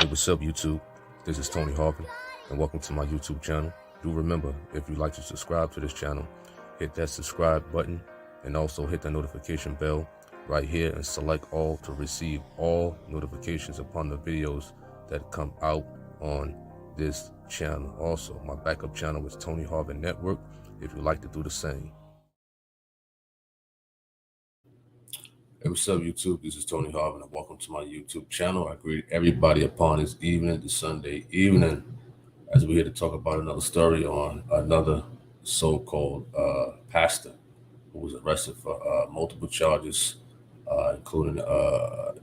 Hey, what's up, YouTube? This is Tony Harvin, and welcome to my YouTube channel. Do remember, if you'd like to subscribe to this channel, hit that subscribe button and also hit the notification bell right here and select all to receive all notifications upon the videos that come out on this channel. Also, my backup channel is Tony Harvin Network if you'd like to do the same. Hey, what's up, YouTube? This is Tony Harvin, and welcome to my YouTube channel. I greet everybody upon this evening, this Sunday evening, as we're here to talk about another story on another so-called pastor who was arrested for multiple charges, including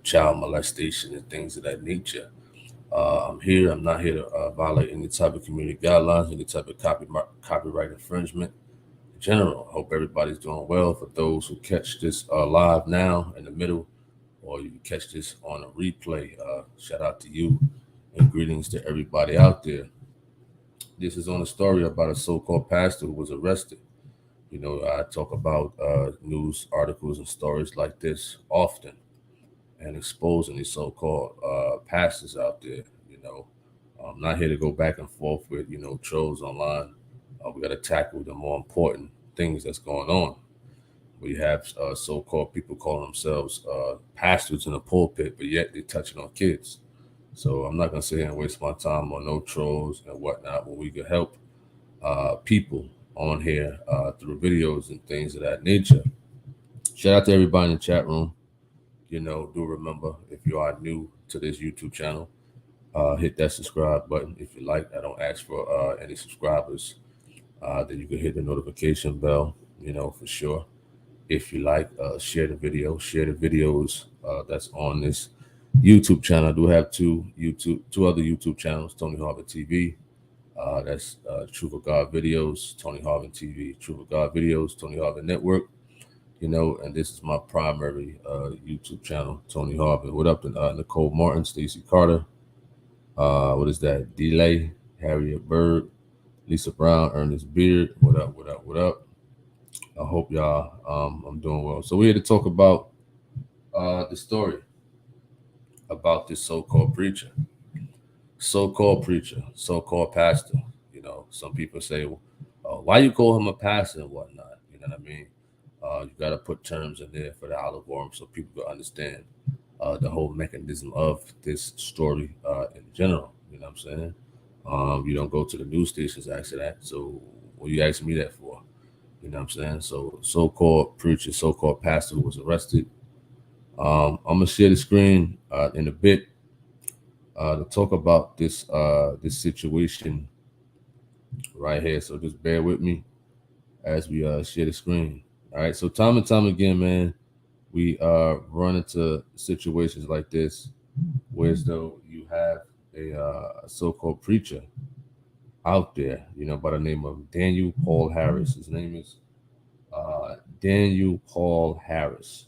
child molestation and things of that nature. I'm not here to violate any type of community guidelines, any type of copyright infringement. In general, I hope everybody's doing well. For those who catch this live now in the middle, or you can catch this on a replay, shout out to you and greetings to everybody out there. This is on a story about a so-called pastor who was arrested. You know, I talk about news articles and stories like this often and exposing these so-called pastors out there. You know, I'm not here to go back and forth with, trolls online. We got to tackle the more important things that's going on. We have so-called people calling themselves pastors in the pulpit, but yet they're touching on kids. So I'm not going to sit here and waste my time on no trolls and whatnot when we can help people on here through videos and things of that nature. Shout out to everybody in the chat room. You know, do remember, if you are new to this YouTube channel, hit that subscribe button if you like. I don't ask for any subscribers. Then you can hit the notification bell, for sure. If you like, share the videos that's on this YouTube channel. I do have two other YouTube channels, Tony Harvin TV. That's True for God Videos, Tony Harvin TV, True for God Videos, Tony Harvin Network. And this is my primary YouTube channel, Tony Harvin. What up, Nicole Martin, Stacy Carter? What is that? Delay, Harriet Bird, Lisa Brown, Ernest Beard. What up? I hope y'all I'm doing well. So we're here to talk about the story about this so-called preacher, so-called pastor. Some people say, why you call him a pastor and whatnot? You know what I mean? You got to put terms in there for the algorithm so people can understand the whole mechanism of this story in general. You know what I'm saying? You don't go to the news stations asking that. So what are you asking me that for? You know what I'm saying? So-called preacher, so-called pastor who was arrested. I'm going to share the screen in a bit to talk about this situation right here. So just bear with me as we share the screen. All right. So time and time again, man, we run into situations like this where as though you have a so-called preacher out there, by the name of Daniel Paul Harris. His name is Daniel Paul Harris.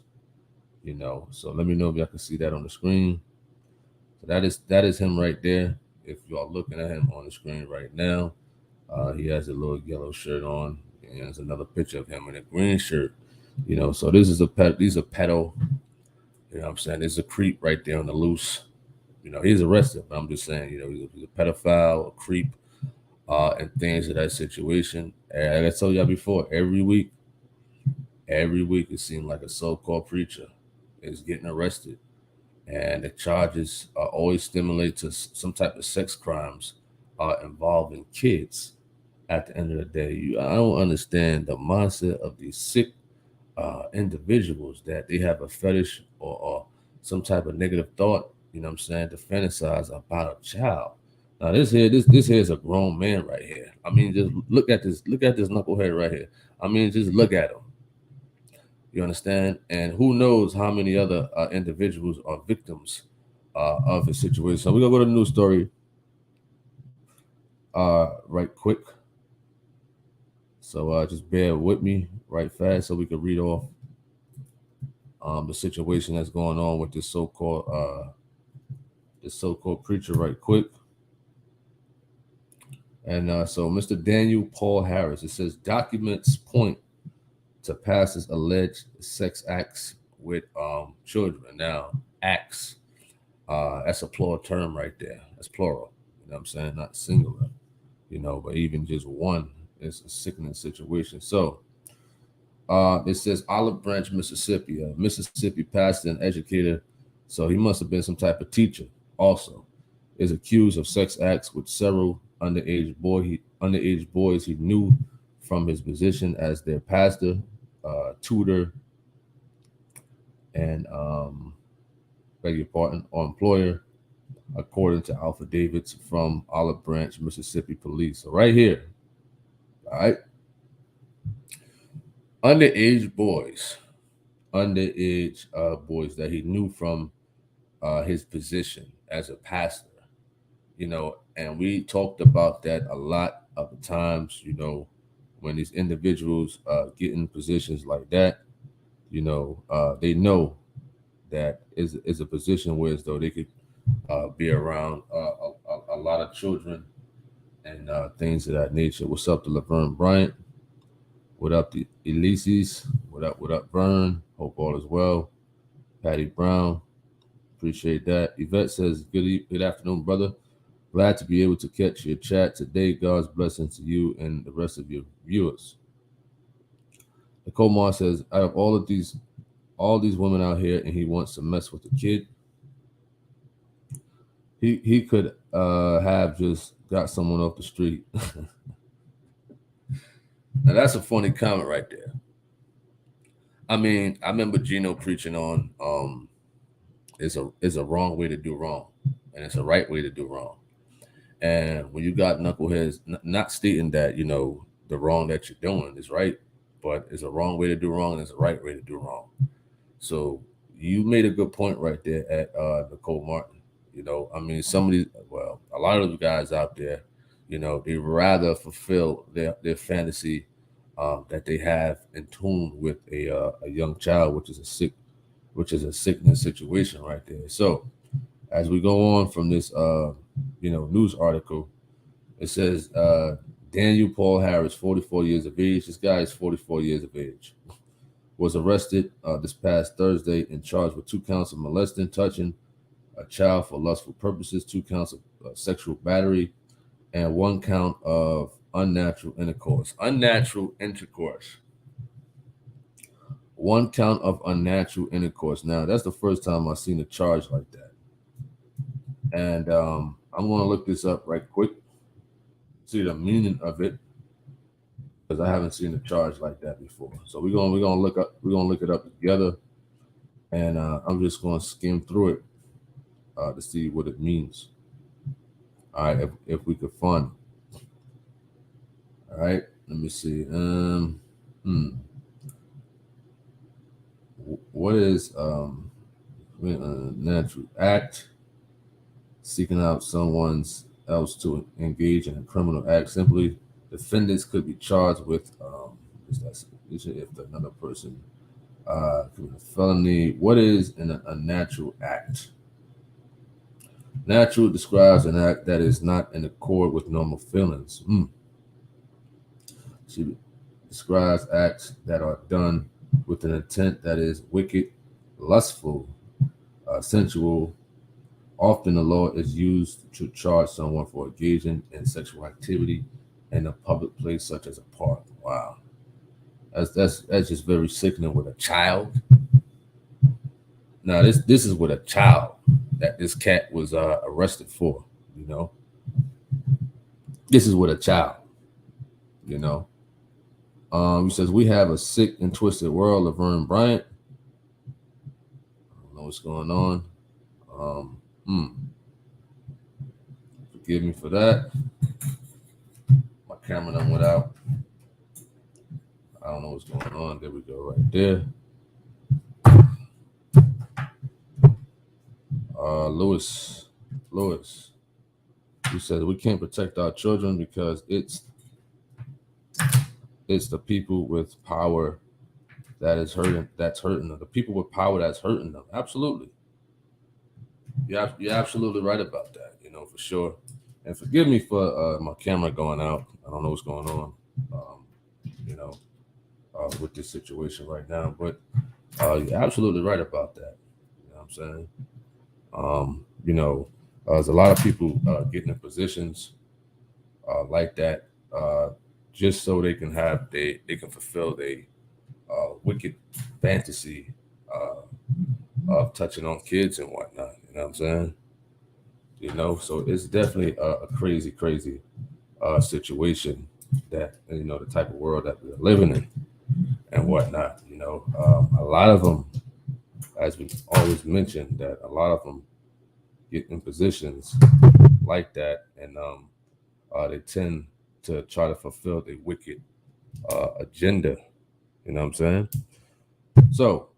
So let me know if y'all can see that on the screen. So that is him right there. If y'all looking at him on the screen right now, he has a little yellow shirt on, and there's another picture of him in a green shirt. So this is these are pedo. You know what I'm saying? There's a creep right there on the loose. He's arrested, but I'm just saying, he's a pedophile, a creep, and things of that situation. And like I told y'all before, every week it seemed like a so-called preacher is getting arrested, and the charges always stimulate to some type of sex crimes involving kids. At the end of the day, I don't understand the mindset of these sick individuals that they have a fetish or some type of negative thought. You know what I'm saying? To fantasize about a child. Now this here is a grown man right here. I mean, just look at this knucklehead right here. I mean, just look at him. You understand? And who knows how many other individuals are victims of the situation. So we're gonna go to the news story right quick. So just bear with me right fast so we can read off the situation that's going on with this so-called preacher right quick. And so Mr. Daniel Paul Harris, it says documents point to pastor's alleged sex acts with children. Now, acts. That's a plural term right there. That's plural. You know what I'm saying? Not singular. But even just one is a sickening situation. So it says Olive Branch, Mississippi, a Mississippi pastor and educator. So he must have been some type of teacher. Also, is accused of sex acts with several underage boys he knew from his position as their pastor, tutor, and beg your pardon, or employer, according to affidavits from Olive Branch, Mississippi police. So right here, all right, underage boys, boys that he knew from his position as a pastor, and we talked about that a lot of the times, when these individuals get in positions like that, they know that is a position where as though they could be around a lot of children and things of that nature. What's up to Laverne Bryant? What up to Elises? What up, Vern? Hope all is well. Patty Brown, appreciate that. Yvette says, good afternoon, brother. Glad to be able to catch your chat today. God's blessings to you and the rest of your viewers. Nicole Mar says, out of all these women out here, and he wants to mess with the kid. He could have just got someone off the street. Now that's a funny comment right there. I mean, I remember Gino preaching on it's a wrong way to do wrong, and it's a right way to do wrong. And when you got knuckleheads, not stating that the wrong that you're doing is right, but it's a wrong way to do wrong and it's a right way to do wrong. So you made a good point right there at Nicole Martin. I mean, a lot of the guys out there, they rather fulfill their fantasy that they have in tune with a young child, which is a sickening situation right there. So as we go on from this news article, it says Daniel Paul Harris, 44 years of age. This guy is 44 years of age. Was arrested this past Thursday and charged with 2 counts of molesting, touching a child for lustful purposes, 2 counts of sexual battery, and 1 count of unnatural intercourse. Unnatural intercourse. 1 count of unnatural intercourse. Now, that's the first time I've seen a charge like that. And I'm going to look this up right quick, see the meaning of it, because I haven't seen a charge like that before. So we're gonna look it up together, and I'm just going to skim through it to see what it means. All right, if we could find it. All right, let me see. What is natural act? Seeking out someone else to engage in a criminal act. Simply, defendants could be charged with if another person committed a felony. What is an unnatural act? Natural describes an act that is not in accord with normal feelings. She describes acts that are done with an intent that is wicked, lustful, sensual. Often the law is used to charge someone for engaging in sexual activity in a public place such as a park. Wow. That's just very sickening with a child. Now this is with a child that this cat was arrested for, This is with a child, He says, we have a sick and twisted world. Laverne Bryant. I don't know what's going on. Forgive me for that. My camera done went out. I don't know what's going on. There we go, right there. Lewis. He says we can't protect our children because it's the people with power that's hurting them. The people with power that's hurting them. Absolutely. You're absolutely right about that, for sure. And forgive me for my camera going out. I don't know what's going on, with this situation right now. But you're absolutely right about that. You know what I'm saying? There's a lot of people getting in positions like that just so they can they can fulfill their wicked fantasy of touching on kids and whatnot. You know what I'm saying? So it's definitely a crazy, crazy situation that the type of world that we're living in and whatnot. A lot of them, as we always mention, that a lot of them get in positions like that, and they tend to try to fulfill the wicked agenda. You know what I'm saying? So,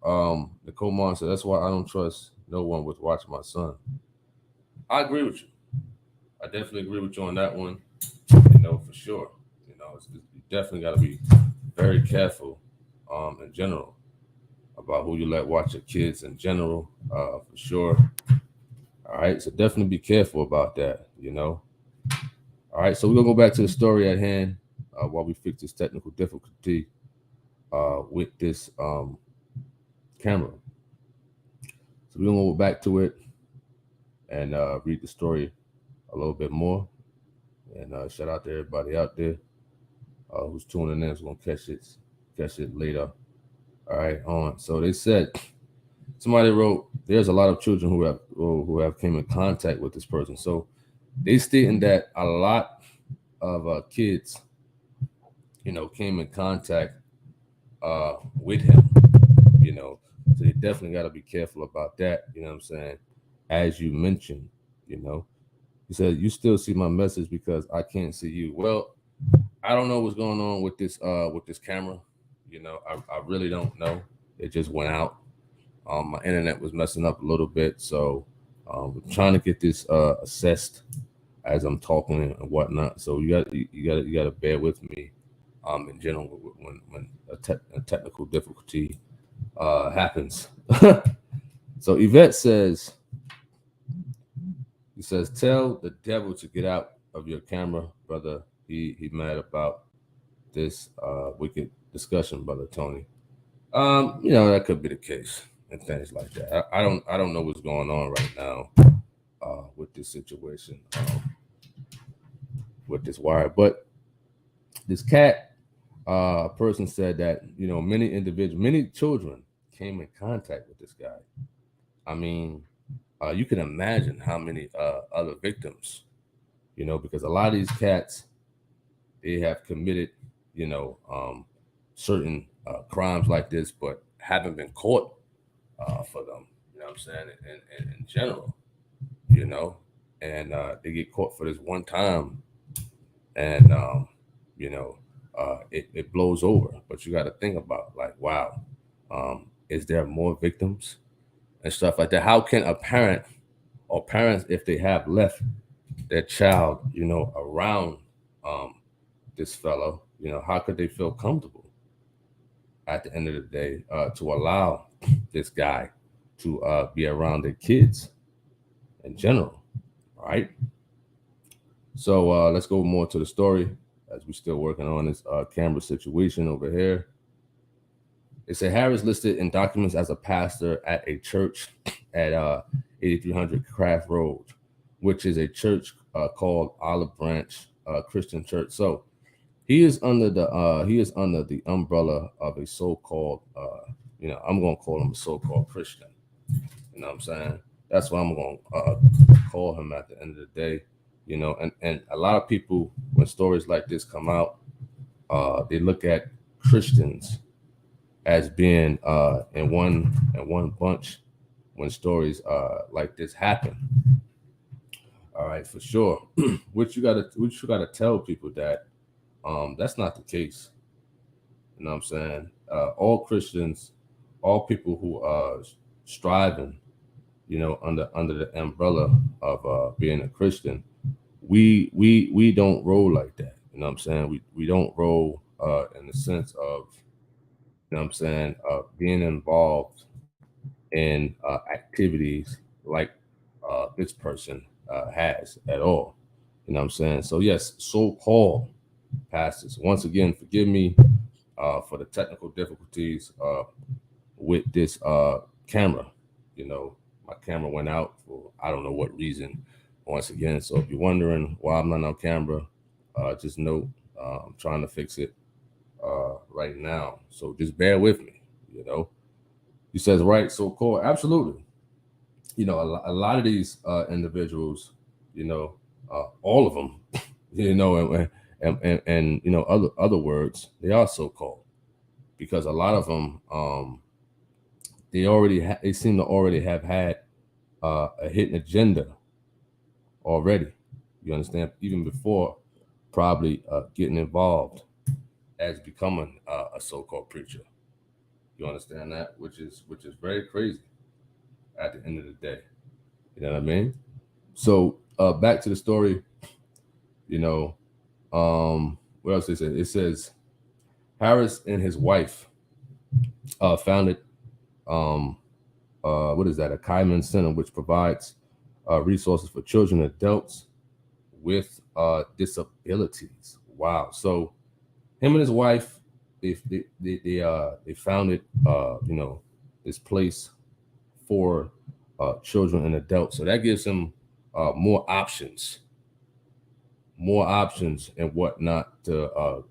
Nicole Mon said, that's why I don't trust no one with watching my son. I agree with you. I definitely agree with you on that one. For sure. You definitely got to be very careful, in general, about who you let watch your kids in general, for sure. All right, so definitely be careful about that. All right, so we're gonna go back to the story at hand while we fix this technical difficulty with this camera. So we're gonna go back to it and read the story a little bit more. And shout out to everybody out there who's tuning in. Who's gonna catch it later. All right, on. So they said somebody wrote, "There's a lot of children who have came in contact with this person." So they stating that a lot of kids, came in contact with him. So they definitely got to be careful about that. You know what I'm saying? As you mentioned, you know, he said, "You still see my message because I can't see you." Well, I don't know what's going on with this camera. I really don't know. It just went out. My internet was messing up a little bit, so we're trying to get this assessed as I'm talking and whatnot. So you got to bear with me. In general, when a technical difficulty happens. So Yvette says, he says, "Tell the devil to get out of your camera, brother. He mad about this wicked discussion, brother Tony." That could be the case and things like that. I don't know what's going on right now with this situation, with this wire, but this cat person said that many children came in contact with this guy. I mean, you can imagine how many other victims, because a lot of these cats, they have committed, certain crimes like this, but haven't been caught for them. You know what I'm saying? In general, you know, and they get caught for this one time, and it blows over. But you got to think about, like, wow, is there more victims and stuff like that? How can a parent or parents, if they have left their child, around this fellow, how could they feel comfortable at the end of the day to allow this guy to be around their kids in general, right? So let's go more to the story as we're still working on this camera situation over here. It said Harris listed in documents as a pastor at a church at 8300 Craft Road, which is a church called Olive Branch Christian Church. So he is under the umbrella of a so-called I'm gonna call him a so-called Christian. You know what I'm saying? That's what I'm gonna call him at the end of the day. And a lot of people, when stories like this come out, they look at Christians as being in one bunch when stories like this happen. All right, for sure. Which you gotta tell people that that's not the case. You know what I'm saying? All Christians, all people who are striving, under the umbrella of being a Christian, we don't roll like that. You know what I'm saying? We don't roll in the sense of, being involved in activities like this person has at all. You know what I'm saying? So yes, so-called pastors. Once again, forgive me for the technical difficulties with this camera. My camera went out for I don't know what reason. Once again, so if you're wondering why I'm not on camera, just note I'm trying to fix it right now. So just bear with me. You know, he says right. So core, absolutely. You know, a lot of these individuals, you know, all of them, you know, and you know other words, they are so called because a lot of them they seem to already have had a hidden agenda already. You understand? Even before probably getting involved as becoming a so-called preacher. You understand that? Which is very crazy at the end of the day. You know what I mean? So back to the story. You know, what else they say? It says Harris and his wife founded what is that? A Kaiman Center, which provides resources for children and adults with disabilities. Wow. So him and his wife, they founded you know this place for children and adults. So that gives him more options and whatnot to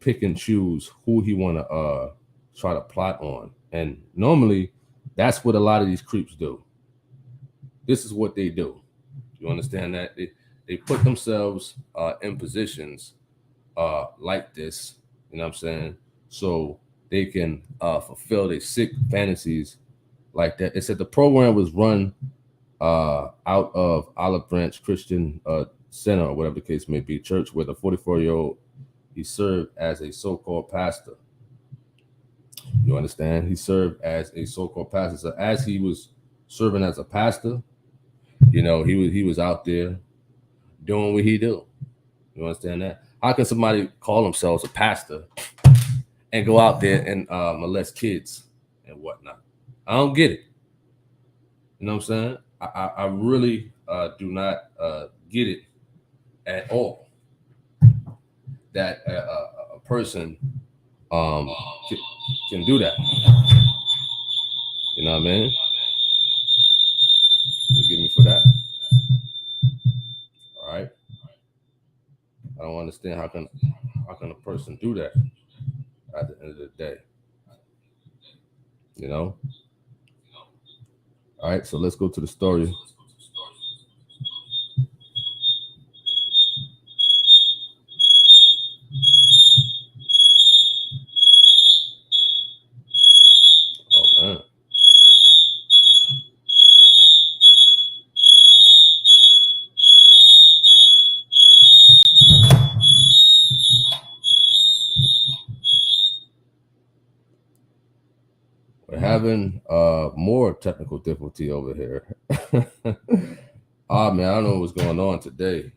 pick and choose who he want to try to plot on. And normally, that's what a lot of these creeps do. This is what they do. You understand that they put themselves in positions like this. You know what I'm saying? So they can fulfill their sick fantasies like that. It said the program was run out of Olive Branch Christian Center or whatever the case may be, church, where the 44-year-old he served as a so-called pastor. You understand? He served as a so-called pastor. So as he was serving as a pastor, you know, he was out there doing what he do. You understand that? How can somebody call themselves a pastor and go out there and molest kids and whatnot? I don't get it. You know what I'm saying? I really do not get it at all that a person um, can do that. You know what I mean? Forgive me for that. All right. I don't understand how can a person do that at the end of the day. You know? All right, so let's go to the story. Oh man. We're having more technical difficulty over here. Man, I don't know what's going on today.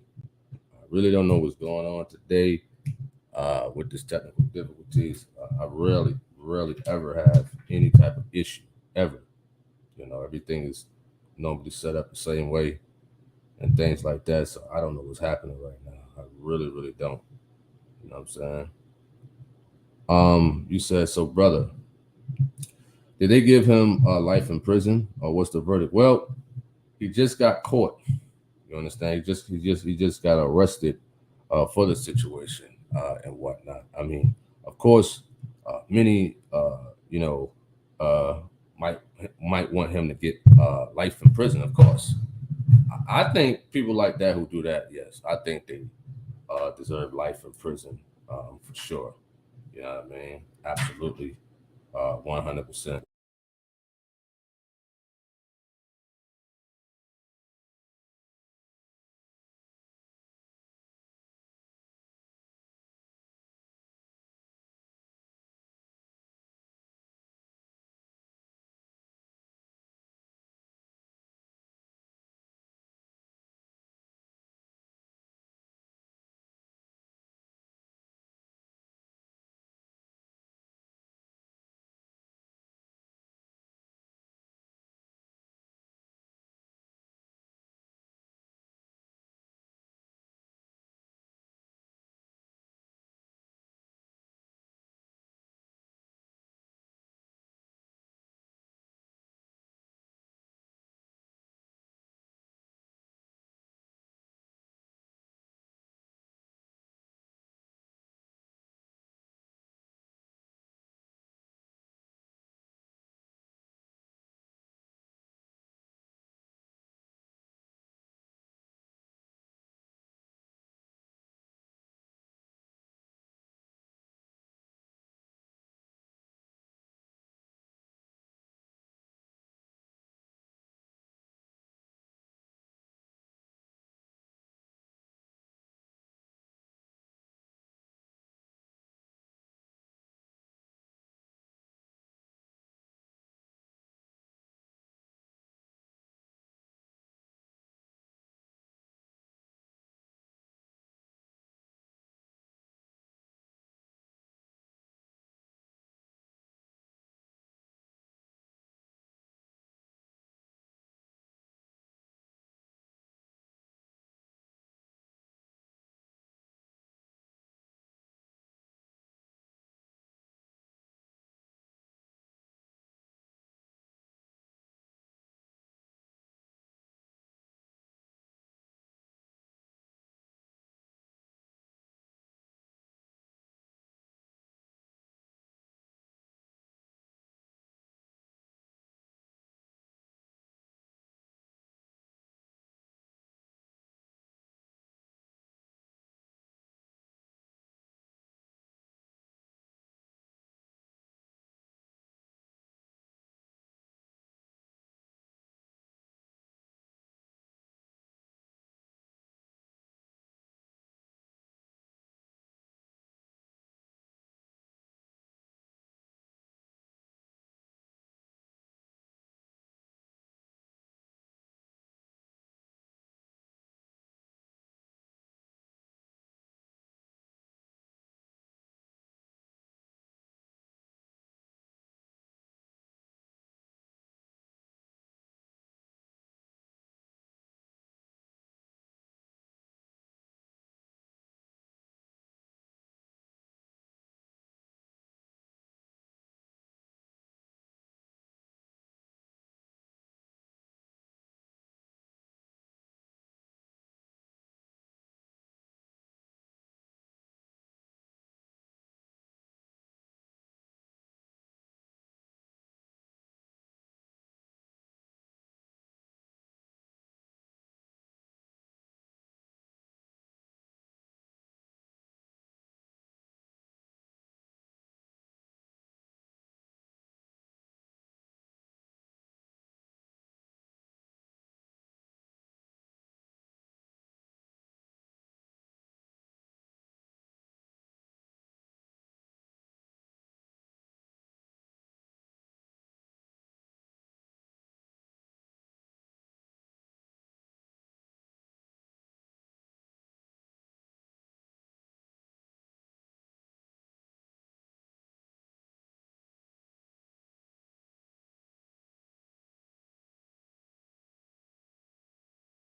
I really don't know what's going on today with this technical difficulties. I rarely ever have any type of issue ever. You know, everything is normally set up the same way and things like that. So I don't know what's happening right now. I really don't. You know what I'm saying? You said so, brother. Did they give him life in prison, or what's the verdict? Well, he just got caught. You understand? He just got arrested for the situation and whatnot. I mean, of course, many you know uh, might want him to get life in prison. Of course, I think people like that who do that, yes, I think they deserve life in prison for sure. You know what I mean? Absolutely, 100%.